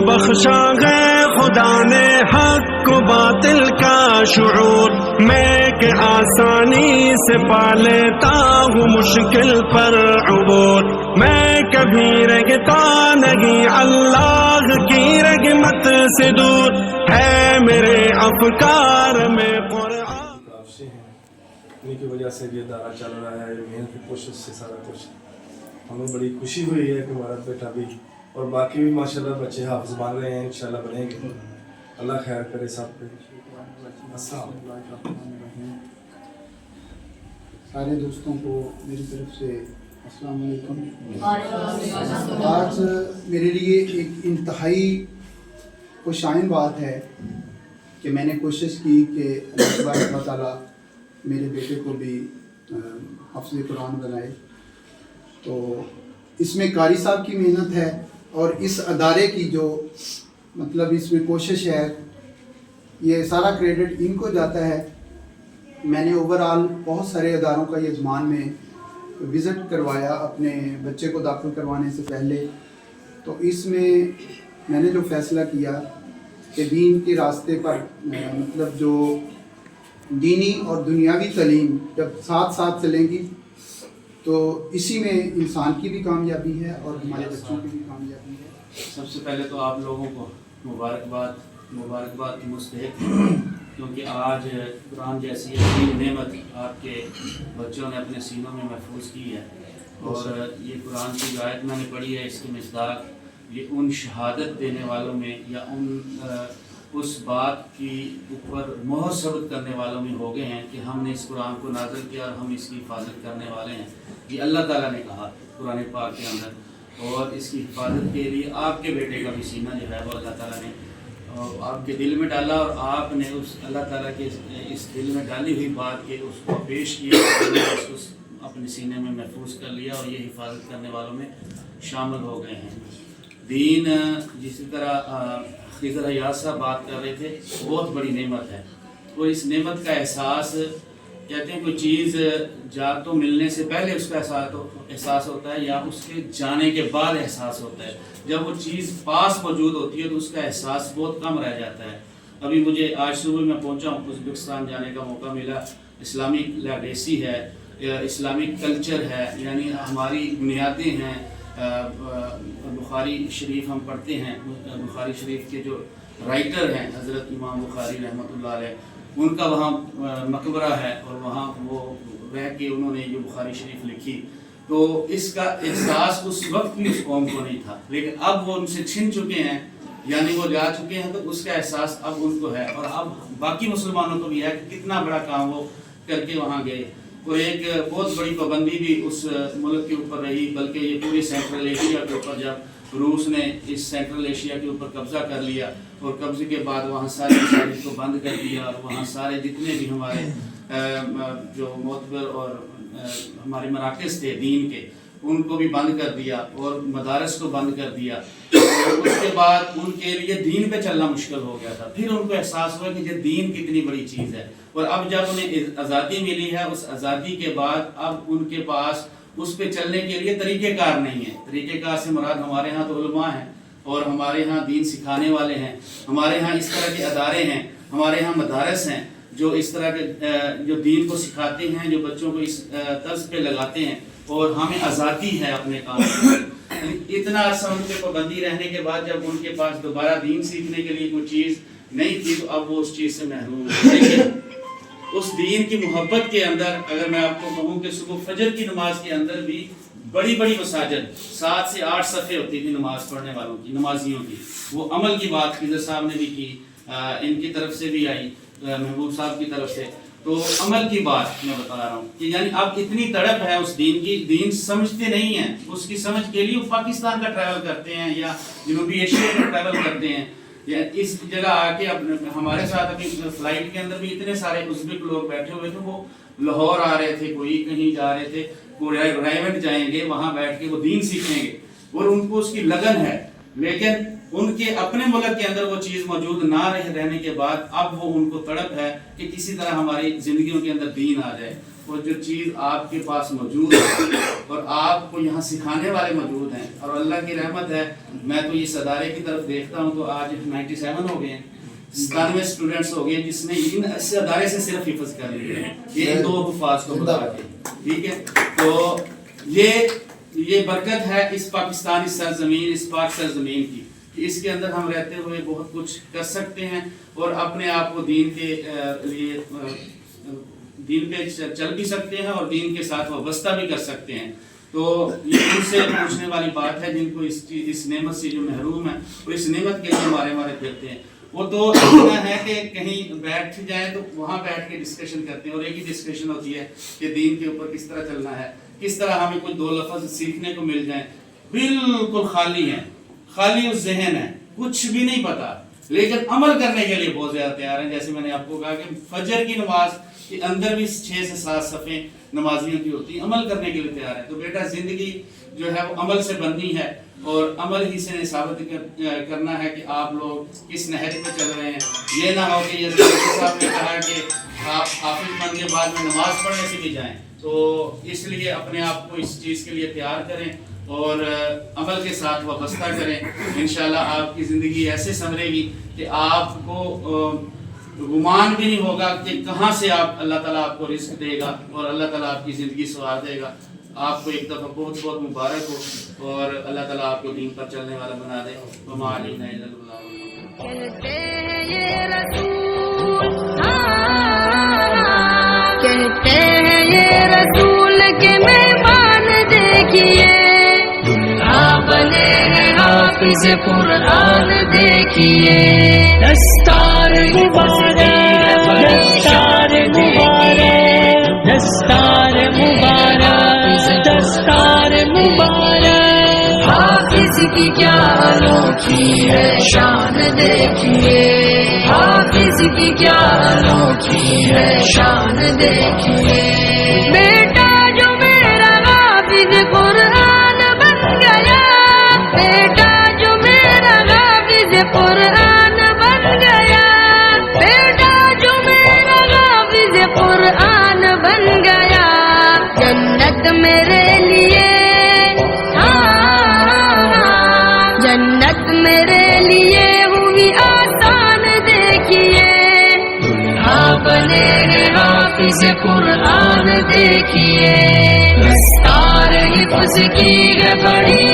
بخشا ہے خدا نے حق کو باطل کا شعور، میں کہ آسانی سے پا لیتا ہوں مشکل پر عبور، میں کبھی رہتا نہیں اللہ کی رحمت سے دور، ہے میرے افکار میں قرآن سے ہیں، انہیں کی وجہ سے یہ ادارہ چل رہا ہے، محنت کی کوشش سے سارا کچھ۔ ہمیں بڑی خوشی ہوئی ہے کہ ہمارا بیٹا بھی اور باقی بھی ماشاءاللہ بچے حافظ بن رہے ہیں، انشاءاللہ بنیں گے، اللہ خیر کرے سب پہ۔ السلام سارے دوستوں کو میری طرف سے السلام علیکم۔ آج میرے لیے ایک انتہائی خوشائن بات ہے کہ میں نے کوشش کی کہ اللہ تعالیٰ میرے بیٹے کو بھی حافظ قرآن بنائے، تو اس میں قاری صاحب کی محنت ہے اور اس ادارے کی جو مطلب اس میں کوشش ہے، یہ سارا کریڈٹ ان کو جاتا ہے۔ میں نے اوورآل بہت سارے اداروں کا یہ زمان میں وزٹ کروایا اپنے بچے کو داخل کروانے سے پہلے، تو اس میں نے جو فیصلہ کیا کہ دین کے راستے پر مطلب جو دینی اور دنیاوی تعلیم جب ساتھ ساتھ چلیں گی تو اسی میں انسان کی بھی کامیابی ہے اور ہمارے بچوں کی بھی کامیابی ہے۔ سب سے پہلے تو آپ لوگوں کو مبارکباد کی مستحق، کیونکہ آج قرآن جیسی عظیم نعمت آپ کے بچوں نے اپنے سینوں میں محفوظ کی ہے، اور یہ قرآن کی جو آیت میں نے پڑھی ہے، اس کی مصداق یہ ان شہادت دینے والوں میں یا اس بات کی اوپر مہر ثبت کرنے والوں میں ہو گئے ہیں کہ ہم نے اس قرآن کو نازل کیا اور ہم اس کی حفاظت کرنے والے ہیں۔ یہ اللہ تعالیٰ نے کہا قرآن پاک کے اندر، اور اس کی حفاظت کے لیے آپ کے بیٹے کا بھی سینہ جو ہے وہ اللہ تعالیٰ نے آپ کے دل میں ڈالا، اور آپ نے اس اللہ تعالیٰ کے اس دل میں ڈالی ہوئی بات کے اس کو پیش کیا، اس اپنے سینے میں محفوظ کر لیا، اور یہ حفاظت کرنے والوں میں شامل ہو گئے ہیں۔ دین جس طرح خضر حیات صاحب بات کر رہے تھے، بہت بڑی نعمت ہے، اور اس نعمت کا احساس کہتے ہیں کوئی چیز جا تو ملنے سے پہلے اس کا احساس ہوتا ہے یا اس کے جانے کے بعد احساس ہوتا ہے۔ جب وہ چیز پاس موجود ہوتی ہے تو اس کا احساس بہت کم رہ جاتا ہے۔ ابھی مجھے آج صبح میں پہنچا ہوں، ازبکستان جانے کا موقع ملا، اسلامک لیگیسی ہے، اسلامک کلچر ہے، یعنی ہماری بنیادیں ہیں۔ بخاری شریف ہم پڑھتے ہیں، بخاری شریف کے جو رائٹر ہیں حضرت امام بخاری رحمۃ اللہ علیہ، ان کا وہاں مقبرہ ہے، اور وہاں وہ رہ کے انہوں نے جو بخاری شریف لکھی، تو اس کا احساس اس وقت بھی اس قوم کو نہیں تھا، لیکن اب وہ ان سے چھن چکے ہیں، یعنی وہ جا چکے ہیں، تو اس کا احساس اب ان کو ہے، اور اب باقی مسلمانوں کو بھی ہے کہ کتنا بڑا کام وہ کر کے وہاں گئے۔ اور ایک بہت بڑی پابندی بھی اس ملک کے اوپر رہی، بلکہ یہ پوری سینٹرل ایشیا کے اوپر، جب روس نے اس سینٹرل ایشیا کے اوپر قبضہ کر لیا، اور قبضے کے بعد وہاں سارے مساجد کو بند کر دیا، اور وہاں سارے جتنے بھی ہمارے جو معتبر اور ہمارے مراکز تھے دین کے، ان کو بھی بند کر دیا، اور مدارس کو بند کر دیا، اور اس کے بعد ان کے لیے دین پہ چلنا مشکل ہو گیا تھا۔ پھر ان کو احساس ہوا کہ یہ دین کتنی بڑی چیز ہے، اور اب جب انہیں آزادی ملی ہے، اس آزادی کے بعد اب ان کے پاس اس پہ چلنے کے لیے طریقہ کار نہیں ہے۔ طریقہ کار سے مراد ہمارے ہاں تو علماء ہیں، اور ہمارے ہاں دین سکھانے والے ہیں، ہمارے ہاں اس طرح کے ادارے ہیں، ہمارے ہاں مدارس ہیں جو اس طرح کے جو دین کو سکھاتے ہیں، جو بچوں کو اس طرز پہ لگاتے ہیں، اور ہمیں آزادی ہے اپنے کام میں۔ اتنا عرصہ ان کے پابندی رہنے کے بعد جب ان کے پاس دوبارہ دین سیکھنے کے لیے کوئی چیز نہیں تھی، تو اب وہ اس چیز سے محروم ہیں۔ لیکن اس دین کی محبت کے اندر اگر میں آپ کو کہوں کہ صبح فجر کی نماز کے اندر بھی بڑی بڑی مساجد 7 سے 8 صفحے ہوتی تھی نماز پڑھنے والوں کی، نمازیوں کی، وہ عمل کی بات خضر صاحب نے بھی کی، ان کی طرف سے بھی آئی، محبوب صاحب کی طرف سے، تو عمل کی بات میں بتا رہا ہوں کہ یعنی اب اتنی تڑپ ہے اس دین کی، دین سمجھتے نہیں ہیں، اس کی سمجھ کے لیے وہ پاکستان کا ٹریول کرتے ہیں یا جنوبی ایشیا کا ٹریول کرتے ہیں، یا اس جگہ آ کے ہمارے ساتھ ابھی فلائٹ کے اندر بھی اتنے سارے ازبک لوگ بیٹھے ہوئے تھے، وہ لاہور آ رہے تھے، کوئی کہیں جا رہے تھے، کوئی رائیونڈ جائیں گے، وہاں بیٹھ کے وہ دین سیکھیں گے، اور ان کو اس کی لگن ہے، لیکن ان کے اپنے ملک کے اندر وہ چیز موجود نہ رہنے کے بعد اب وہ ان کو تڑپ ہے کہ کسی طرح ہماری زندگیوں کے اندر دین آ جائے۔ وہ جو چیز آپ کے پاس موجود ہے اور آپ کو یہاں سکھانے والے موجود ہیں، اور اللہ کی رحمت ہے میں تو اس ادارے کی طرف دیکھتا ہوں تو آج 97 ہو گئے ہیں، 97 اسٹوڈنٹس ہو گئے جس نے اس ادارے سے صرف حفظ کر لیے ہیں، یہ 2 حفاظ کو بتا کے، ٹھیک ہے. تو یہ برکت ہے اس پاکستانی سرزمین، اس پاک سرزمین کی، کہ اس کے اندر ہم رہتے ہوئے بہت کچھ کر سکتے ہیں اور اپنے آپ کو دین کے لیے دین پہ چل بھی سکتے ہیں اور دین کے ساتھ وابستہ بھی کر سکتے ہیں. تو یہ ان سے پوچھنے والی بات ہے جن کو اس نعمت سے جو محروم ہیں وہ اس نعمت کے لیے مارے پھرتے ہیں. وہ تو اتنا ہے کہ کہیں بیٹھ جائیں تو وہاں بیٹھ کے ڈسکشن کرتے ہیں اور ایک ہی ڈسکشن ہوتی ہے کہ دین کے اوپر کس طرح چلنا ہے، کس طرح ہمیں کچھ 2 لفظ سیکھنے کو مل جائیں. بالکل خالی ہیں، خالی اس ذہن ہے، کچھ بھی نہیں پتا، لیکن عمل کرنے کے لیے بہت زیادہ تیار ہیں. جیسے میں نے آپ کو کہا کہ فجر کی نماز کے اندر بھی 6 سے 7 صفیں نمازیوں کی ہوتی ہیں، عمل کرنے کے لیے تیار ہے. تو بیٹا زندگی جو ہے وہ عمل سے بننی ہے اور عمل ہی سے ثابت کرنا ہے کہ آپ لوگ کس نہج پہ چل رہے ہیں. یہ نہ ہو کہ یہ صاحب نے کہا کہ آپ حافظ بن کے بعد میں نماز پڑھنے سے بھی جائیں. تو اس لیے اپنے آپ کو اس چیز کے لیے تیار کریں اور عمل کے ساتھ وابستہ کریں. انشاءاللہ آپ کی زندگی ایسے سنورے گی کہ آپ کو گمان بھی نہیں ہوگا کہ کہاں سے اللہ تعالیٰ آپ کو رزق دے گا اور اللہ تعالیٰ آپ کی زندگی سنوار دے گا. آپ کو ایک دفعہ بہت بہت مبارک ہو اور اللہ تعالیٰ آپ کو دین پر چلنے والا بنا دے. وما علینا الا البلاغ. کہتے ہیں یہ رسول کے مہمان دیکھیے، بنے ہیں حافظ قرآن دیکھیے. دستار مبارک، دستار مبارک، دستار مبارک، دستار مبارک. حافظ کی کیا انوکھی ہے شان دیکھیے، حافظ کی کیا انوکھی ہے شان دیکھیے. بیٹا جو میرا حافظ قرآن بن گیا، بیٹا جو میرا حافظ قرآن بن گیا، بیٹا جو میرا حافظ قرآن بن گیا. جنت میرے لیے، جنت میرے لیے ہوئی آسان دیکھیے. بنے ہیں حافظ قرآن دیکھیے. دستار حفظ کی ہے بڑی